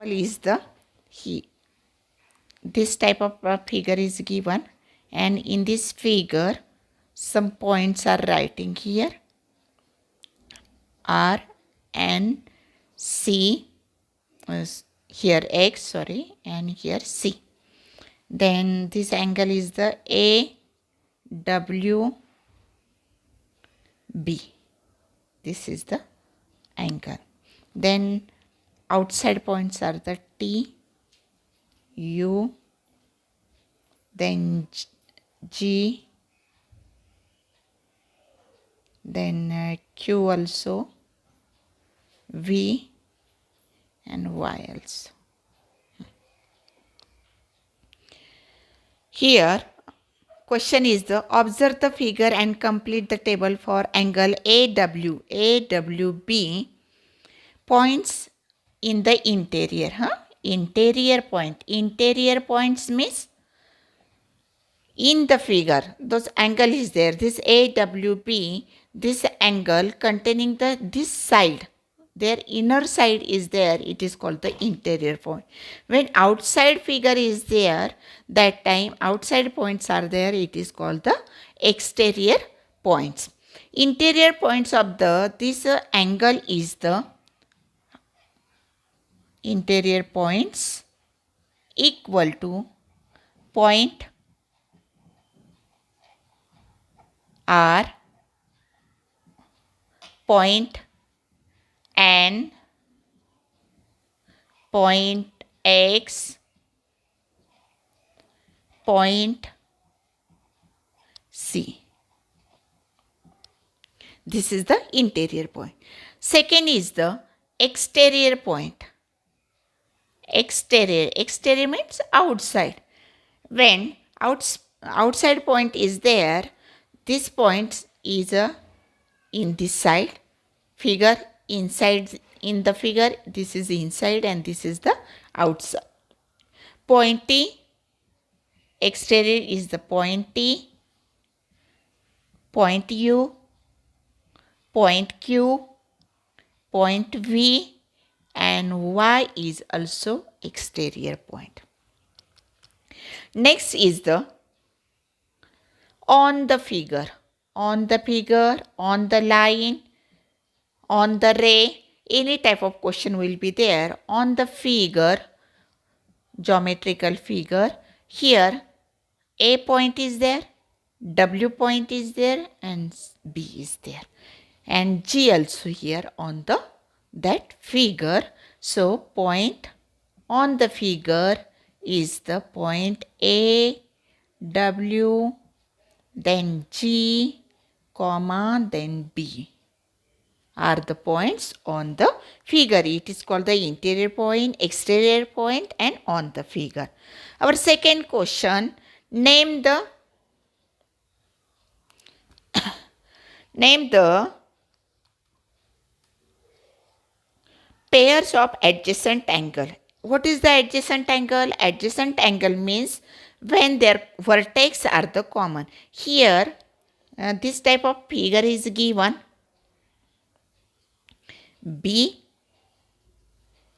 Is the he this type of figure is given, and in this figure some points are writing here, R and C, here X, sorry, and here C. Then this angle is the AWB. This is the angle. Then outside points are the T, U, then G, then Q also, V, and Y also. Here question is the observe the figure and complete the table for angle AWB points in the interior. Interior points means in the figure those angle is there. This AWB, this angle containing this side, their inner side is there, it is called the interior point. When outside figure is there, that time outside points are there, it is called the exterior points. Interior points of this angle is the interior points equal to point R, point N, point X, point C. This is the interior point. Second is the exterior point. Exterior means outside. When outside point is there, this point is in this side. Figure inside, in the figure this is inside and this is the outside. Point T, exterior is the point T, point U, point Q, point V, and Y is also exterior point. Next is the on the figure, on the line, on the ray, any type of question will be there. On the figure, geometrical figure, here A point is there, W point is there, and B is there, and G also here on that figure. So point on the figure is the point A, W, then G, comma, then B are the points on the figure. It is called the interior point, exterior point, and on the figure. Our second question, name the pairs of adjacent angle. What is the adjacent angle? Adjacent angle means when their vertex are the common. Here this type of figure is given, B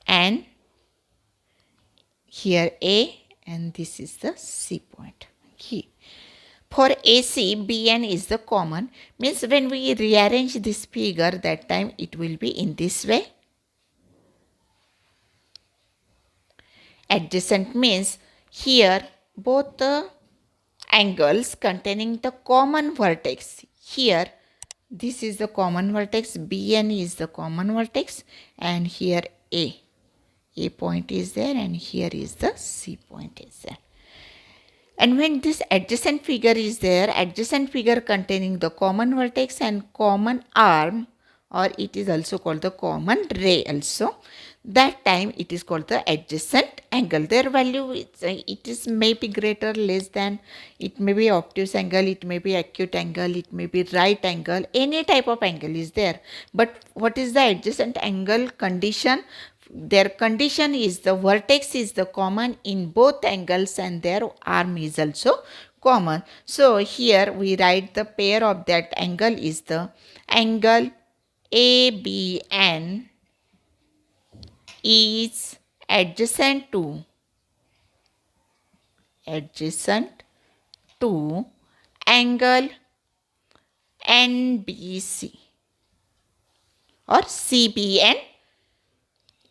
and here A, and this is the C point here. For AC, BN is the common, means when we rearrange this figure, that time it will be in this way. Adjacent means here both the angles containing the common vertex. Here this is the common vertex, BN is the common vertex, and here A point is there, and here is the C point is there. And when this adjacent figure is there, adjacent figure containing the common vertex and common arm, or it is also called the common ray also, that time it is called the adjacent angle. Their value it is may be greater, less than, it may be obtuse angle, it may be acute angle, it may be right angle, any type of angle is there. But what is the adjacent angle condition? Their condition is the vertex is the common in both angles and their arm is also common. So here we write the pair of that angle is the angle ABN is adjacent to angle NBC or CBN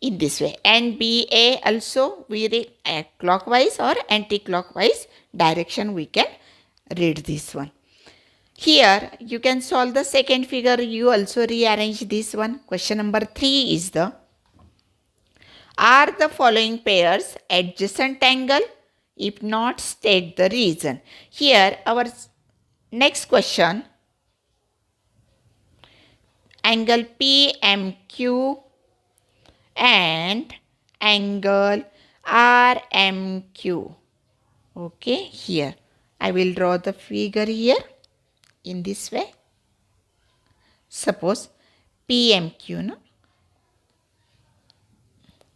in this way. NBA also we read clockwise or anti-clockwise direction we can read this one. Here you can solve the second figure. You also rearrange this one. Question number 3 is are the following pairs adjacent angle? If not, state the reason. Here our next question, angle PMQ and angle RMQ. Okay, here I will draw the figure here in this way. Suppose PMQ, no?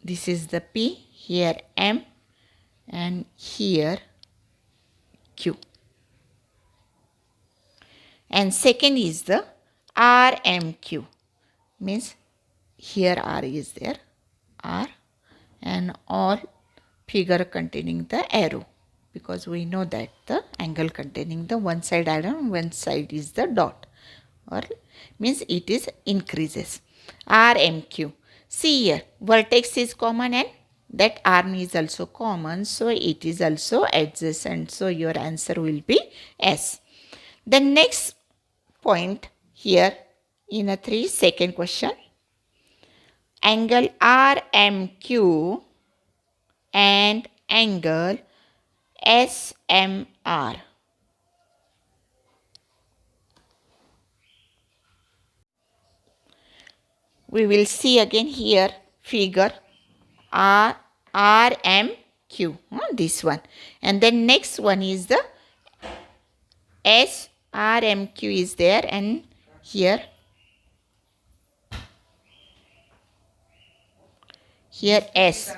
This is the P, here M, and here Q. And second is the RMQ, means here R is there, R, and all figure containing the arrow, because we know that the angle containing the one side arrow, one side is the dot, or means it is increases. RMQ. See here, vertex is common and that arm is also common, so it is also adjacent. So your answer will be S. The next point here in a 3-second question, angle RMQ and angle SMR. We will see again here figure RMQ, this one, and then next one is the SRMQ is there, and here S.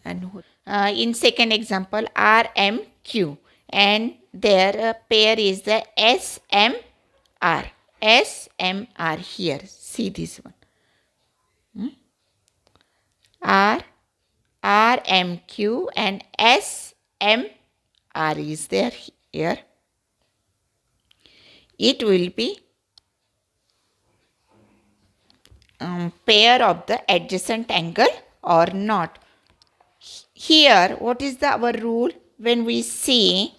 And in second example RMQ, and their pair is the SMR. SMR here. See this one. RMQ and SMR is there here. It will be pair of the adjacent angle or not. Here, what is our rule? When we see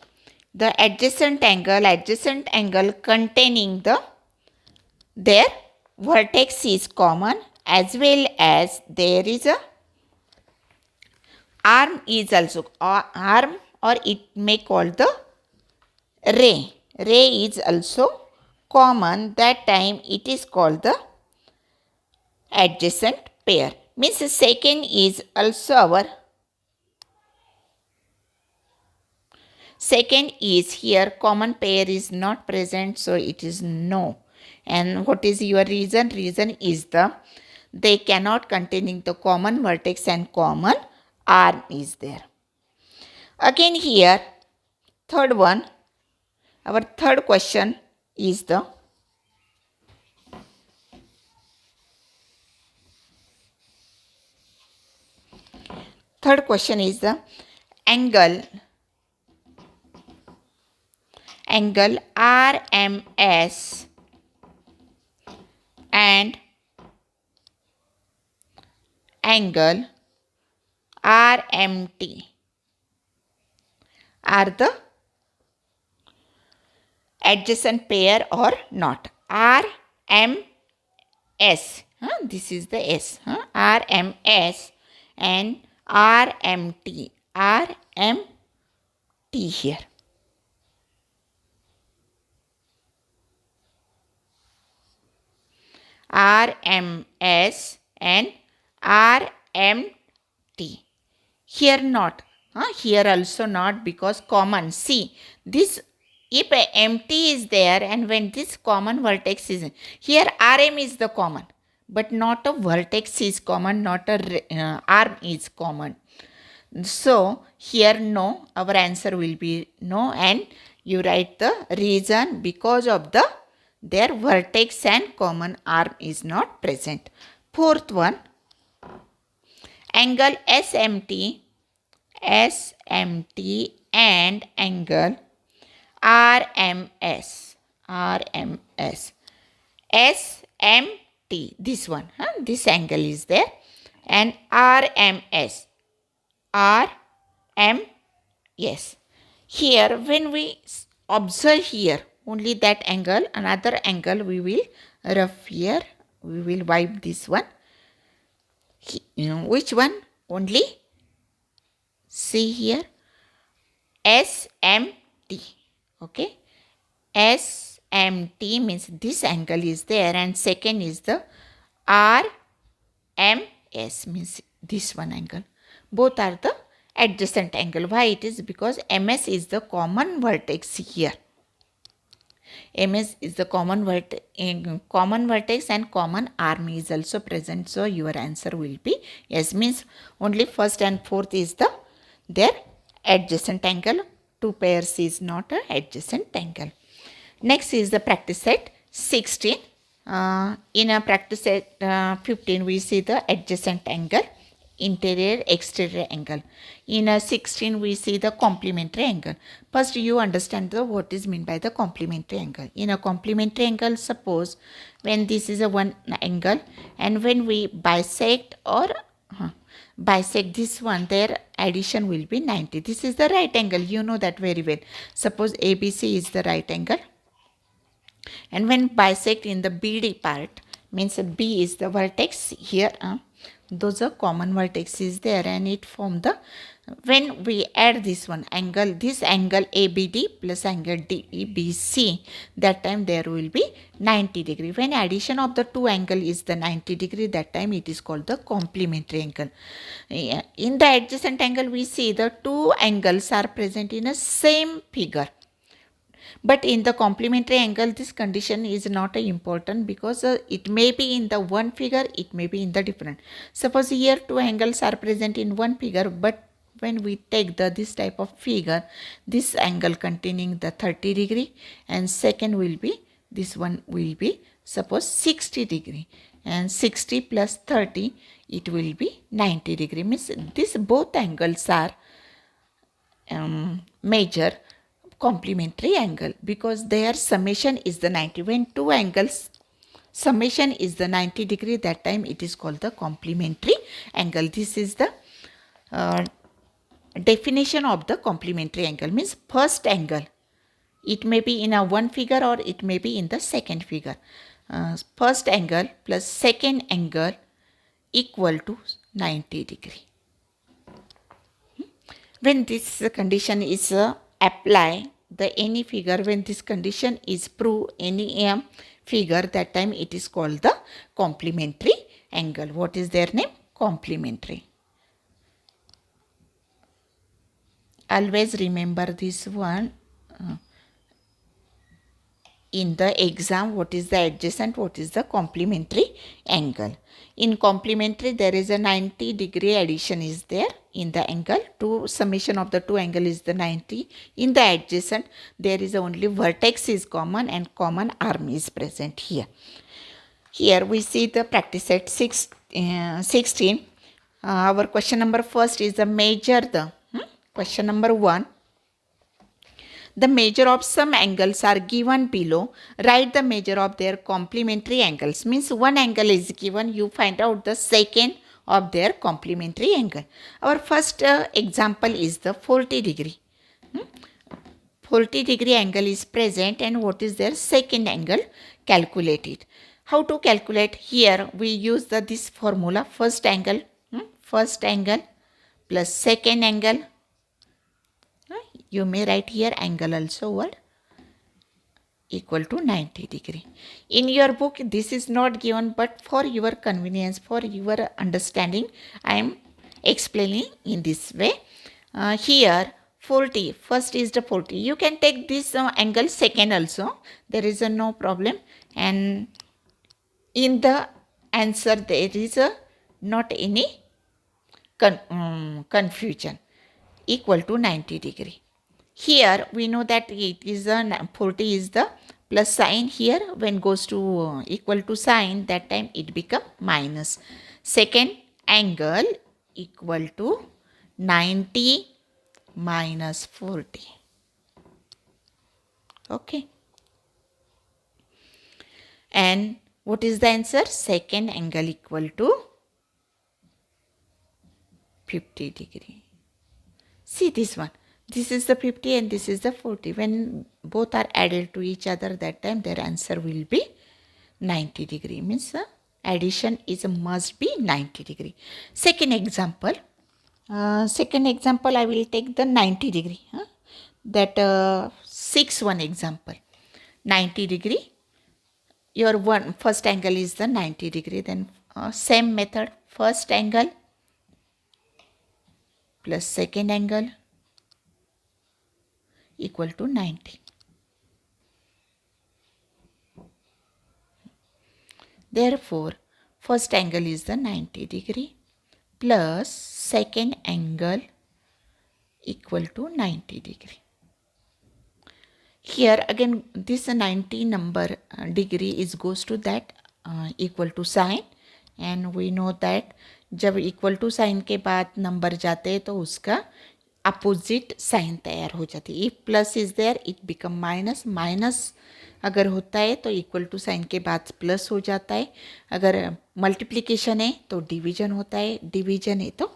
the adjacent angle containing their vertex is common, as well as there is a arm is also arm, or it may call the ray. Ray is also common. That time it is called the adjacent pair. Means the second is also our second is here common pair is not present, so it is no. And what is your reason? Reason is they cannot containing the common vertex and common arm is there. Again here third one, our third question is the angle RMS and angle RMT are the adjacent pair or not. RMS, this is the S, RMS and RMT here. RMS and RMT. Here not. Here also not, because common. See, this if empty is there and when this common vertex is here, RM is the common, but not a vertex is common, not a arm is common. So here no, our answer will be no, and you write the reason because of their vertex and common arm is not present. Fourth one, Angle SMT and angle RMS. SMT, this one, this angle is there, and RMS. Yes. Here, when we observe here, only that angle, another angle we will rough here. We will wipe this one. Which one? Only see here, SMT. Okay. SMT means this angle is there, and second is the RMS, means this one angle. Both are the adjacent angle. Why it is? Because MS is the common vertex here. MS is the common vertex and common arm is also present. So your answer will be yes, means only first and fourth is the their adjacent angle. Two pairs is not a adjacent angle. Next is the practice set 16. In a practice set 15 we see the adjacent angle, interior exterior angle. In a 16 we see the complementary angle. First you understand what is meant by the complementary angle. In a complementary angle, suppose when this is a one angle and when we bisect or bisect this one, their addition will be 90. This is the right angle, you know that very well. Suppose ABC is the right angle, and when bisect in the BD part, means B is the vertex here, those are common vertices there, and it form the, when we add this one angle, this angle ABD plus angle DBC, that time there will be 90 degree. When addition of the two angle is the 90 degree, that time it is called the complementary angle. In the adjacent angle we see the two angles are present in a same figure. But in the complementary angle, this condition is not important, because it may be in the one figure, it may be in the different. Suppose here two angles are present in one figure, but when we take this type of figure, this angle containing the 30 degree and second will be, this one will be suppose 60 degree, and 60 plus 30, it will be 90 degree. Means this both angles are major complementary angle, because their summation is the 90. When two angles summation is the 90 degree, that time it is called the complementary angle. This is the definition of the complementary angle. Means first angle, it may be in a one figure or it may be in the second figure. First angle plus second angle equal to 90 degree. When this condition is apply the any figure, when this condition is prove any figure, that time it is called the complementary angle. What is their name? Complementary. Always remember this one. In the exam, what is the adjacent, what is the complementary angle. In complementary, there is a 90 degree addition is there in the angle. Two summation of the two angle is the 90. In the adjacent, there is only vertex is common and common arm is present here. Here we see the practice set 16. Our question number first is the measure the question number 1. The measure of some angles are given below. Write the measure of their complementary angles. Means one angle is given, you find out the second of their complementary angle. Our first example is the 40 degree. 40 degree angle is present, and what is their second angle? Calculated. How to calculate? Here we use this formula. First angle plus second angle. You may write here angle also word equal to 90 degree. In your book this is not given, but for your convenience, for your understanding, I am explaining in this way. Here 40, first is the 40. You can take this angle second also. There is no problem. And in the answer there is not any confusion. Equal to 90 degree. Here we know that it is 40 is the plus sign. Here when goes to equal to sign, that time it become minus. Second angle equal to 90 minus 40. Okay. And what is the answer? Second angle equal to 50 degree. See this one. This is the 50 and this is the 40. When both are added to each other, that time their answer will be 90 degree. Means the addition is must be 90 degree. Second example. I will take the 90 degree. That 6-1 example. 90 degree. Your first angle is the 90 degree. Then same method. First angle plus second angle equal to 90. Therefore, first angle is the 90 degree plus second angle equal to 90 degree. Here again this 90 number degree is goes to that equal to sign, and we know that जब equal to sign के बाद number जाते हैं तो उसका opposite sign तैयार हो जाती है. If plus is there it become minus. Minus अगर होता है तो इक्वल टू साइन के बाद प्लस हो जाता है. अगर मल्टीप्लिकेशन है तो डिवीजन होता है. डिवीजन है तो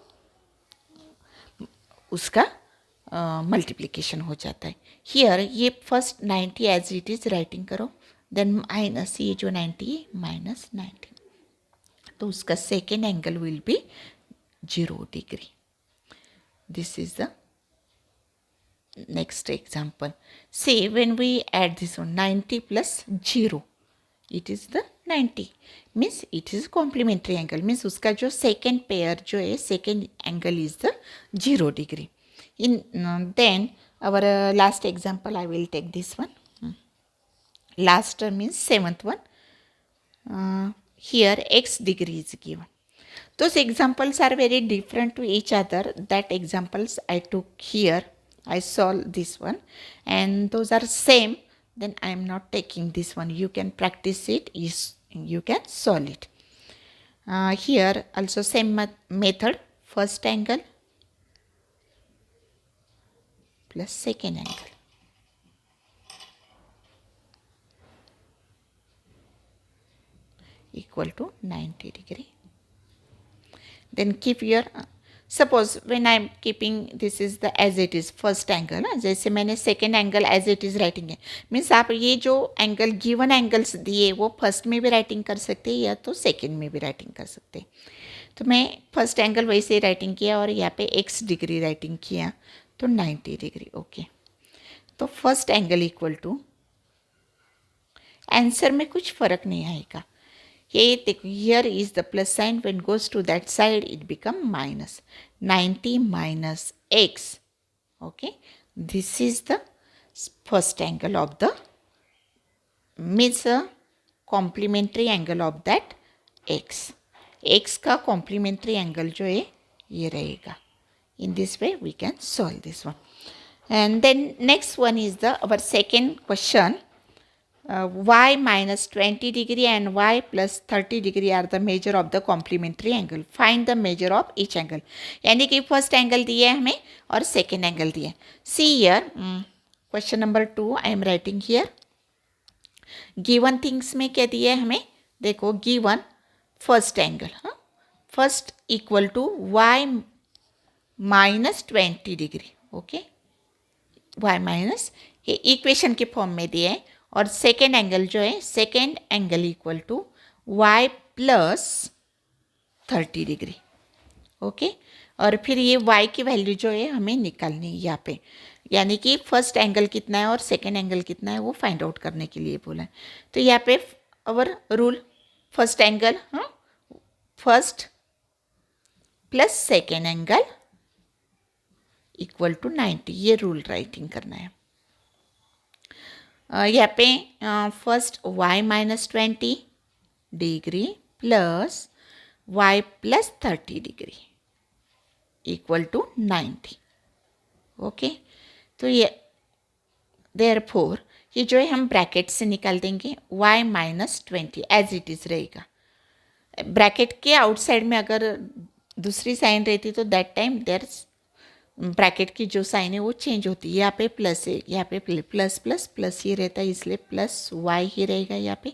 उसका मल्टीप्लिकेशन हो जाता है. हियर ये first 90 as it is writing करो. देन माइनस ये जो 90 है माइनस 90, तो उसका second angle will be 0 degree. This is the next example. See, when we add this one 90 plus 0, it is the 90. Means it is complementary angle. Means उसका जो second pair जो है second angle is the 0 degree. In then our last example I will take this one. Last means 7th one. Here x degree is given. Those examples are very different to each other. That examples I took here. I solved this one and those are same. Then I am not taking this one. You can practice it. You can solve it. Here also same method. First angle plus second angle equal to 90 degree. Then keep your suppose when I am keeping this is the as it is first angle. जैसे मैंने second angle as it is writing है. Means आप ये जो angle given angles दिए वो first में भी writing कर सकते हैं या तो second में भी writing कर सकते हैं. तो मैं first angle वैसे writing किया और यहाँ पे x degree writing किया तो 90 degree. ओके, तो first angle equal to answer में कुछ फ़र्क नहीं आएगा. Here is the plus sign. When goes to that side, it become minus. 90 minus x. Okay, this is the first angle of the means complementary angle of that x. X का complementary angle जो है ये रहेगा. In this way we can solve this one. And then next one is the our second question. Y minus 20 degree and y plus 30 degree are the measure of the complementary angle. Find the measure of each angle. यानी कि first angle दिया है हमें और second angle दिया है. See here, question number 2 I am writing here. Given things में क्या दिया है हमें? देखो given first angle. First equal to y minus 20 degree. Okay, y minus ये equation के form में दिया है. और सेकेंड एंगल जो है second angle equal to y plus 30 degree. Okay, और फिर ये y की वैल्यू जो है हमें निकालनी है यहाँ पे. यानी कि फर्स्ट एंगल कितना है और सेकेंड एंगल कितना है वो फाइंड आउट करने के लिए बोला है. तो यहाँ पे our rule first angle first plus second angle equal to 90, ये रूल राइटिंग करना है. यहाँ पे first y minus 20 degree plus y plus 30 degree equal to 90. Okay, तो ये देयरफॉर ये जो है हम ब्रैकेट से निकाल देंगे. y minus 20 as it is रहेगा. ब्रैकेट के आउटसाइड में अगर दूसरी साइन रहती तो दैट टाइम देयर ब्रैकेट की जो साइन है वो चेंज होती है। यहाँ पे प्लस है, यहाँ पे प्लस प्लस प्लस ही रहता है, इसलिए प्लस वाई ही रहेगा यहाँ पे,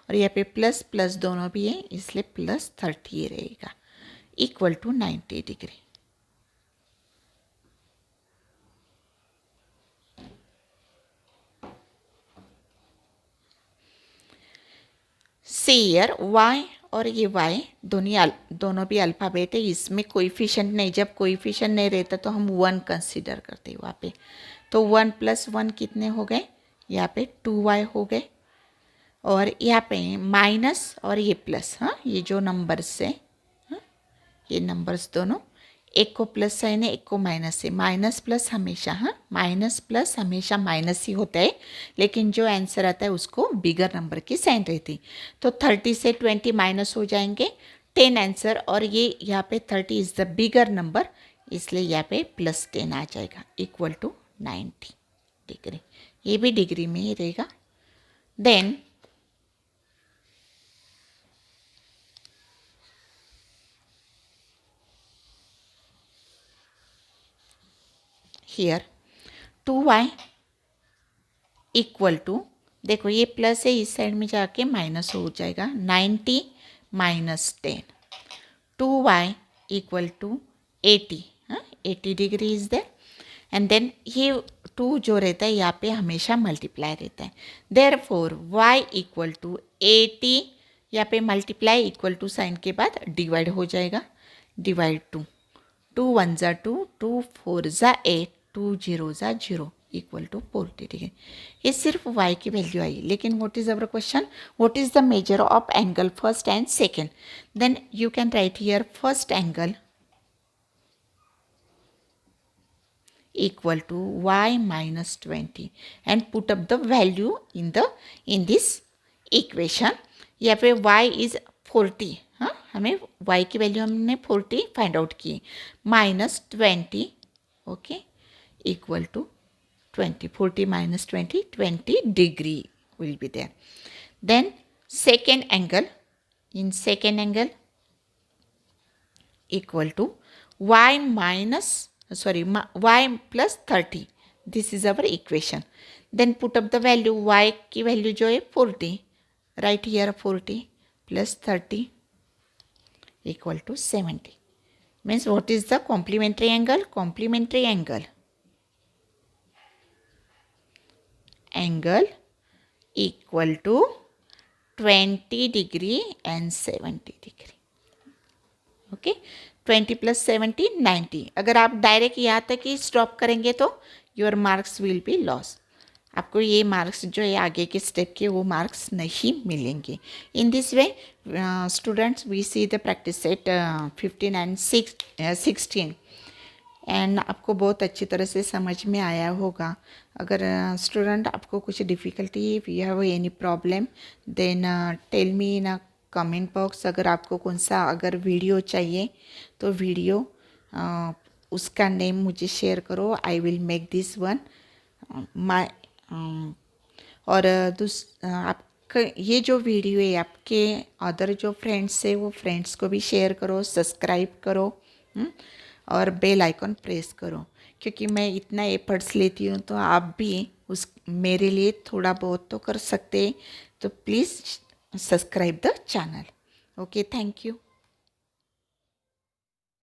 और यहाँ पे प्लस प्लस दोनों भी है, इसलिए प्लस 30 ही रहेगा, equal to 90 degree. Share y और ये y दोनों भी अल्फ़ाबेट है, इसमें कोएफिशिएंट नहीं, जब कोएफिशिएंट नहीं रहता तो हम 1 कंसीडर करते हैं वहाँ पे। तो 1 + 1 कितने हो गए, यहाँ पे 2y हो गए, और यहाँ पे माइनस और ये प्लस, हाँ ये जो नंबर्स है, हाँ ये नंबर्स दोनों, एक को प्लस साइन है, एक को माइनस है, माइनस प्लस हमेशा, हाँ माइनस प्लस हमेशा माइनस ही होता है, लेकिन जो आंसर आता है उसको बिगर नंबर की साइन रहती। तो 30 से 20 माइनस हो जाएंगे, 10 आंसर, और ये यहाँ पे 30 इज़ द बिगर नंबर, इसलिए यहाँ पे +10 आ जाएगा, इक्वल टू 90 डिग्री। ये भी डिग्री में ही रहेगा। Then here 2y equal to, देखो ये प्लस है, इस साइड में जाके माइनस हो जाएगा, 90 माइनस 10, 2y इक्वल टू 80, हाँ 80 degree is there, and then ये 2 जो रहता है यहाँ पे हमेशा मल्टीप्लाई रहता है, देयरफॉर y इक्वल टू 80, यहाँ पे मल्टीप्लाई इक्वल टू साइन के बाद डिवाइड हो जाएगा, डिवाइड 2 1 ज़ा 2, 2 4 ज़ा 8, 2 0 ज़ा 0, इक्वल टू 40 डिग्री। ये सिर्फ y की वैल्यू आई, लेकिन what is our question, what is the measure of angle first and second, then you can write here first angle equal to y minus 20 and put up the value in this equation। यहाँ पे y is 40, हाँ हमें y की value हमने 40 find out की, minus 20, okay equal to 20, 40 minus 20, 20 degree will be there। Then second angle, in second angle equal to y plus 30, this is our equation। then put up the value, y की value जो है 40, right here 40 plus 30 equal to 70, means what is the complementary angle, complementary angle equal to 20 degree and 70 degree, okay 20 + 70 90। अगर आप direct यहाँ तक ही stop करेंगे तो your marks will be loss, आपको ये मार्क्स जो है आगे के स्टेप के वो मार्क्स नहीं मिलेंगे। In this way students we see the practice set 15 and 16 and आपको बहुत अच्छी तरह से समझ में आया होगा। अगर स्टूडेंट आपको कुछ difficulty, if you have any problem then tell me in a comment box. अगर आपको कौन सा अगर वीडियो चाहिए तो वीडियो उसका नेम मुझे शेयर करो, I will make this one my. और आपका ये जो वीडियो है आपके अदर जो फ्रेंड्स है वो फ्रेंड्स को भी शेयर करो, सब्सक्राइब करो और बेल आइकॉन प्रेस करो, क्योंकि मैं इतना एफर्ट्स लेती हूँ तो आप भी उस मेरे लिए थोड़ा बहुत तो कर सकते हैं। तो please subscribe the channel. Okay, thank you.